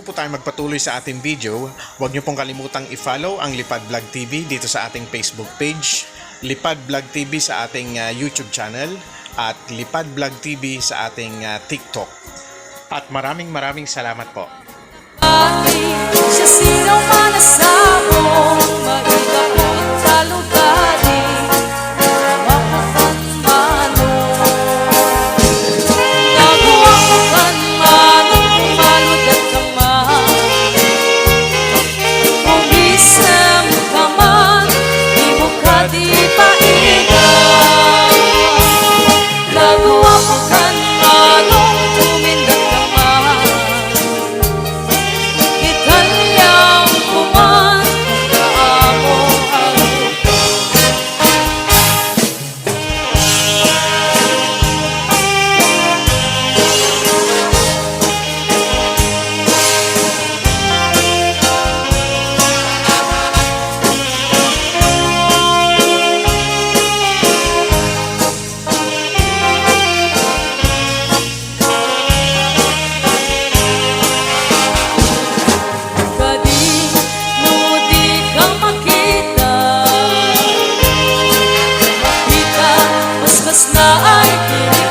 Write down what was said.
po tayo magpatuloy sa ating video, huwag niyo pong kalimutang i-follow ang Lipad Vlog TV dito sa ating Facebook page, Lipad Vlog TV sa ating YouTube channel, at Lipad Vlog TV sa ating TikTok. At maraming salamat po. Siya sinaw manasabong, maigapot sa lugari, mawapakan manong. Nagawapakan manong, maludat ka man. Umisem ka man, di mo ka di paigaw. Nagawapakan manong, tumindag ka man. Italyang kuman, kaamo ang na ay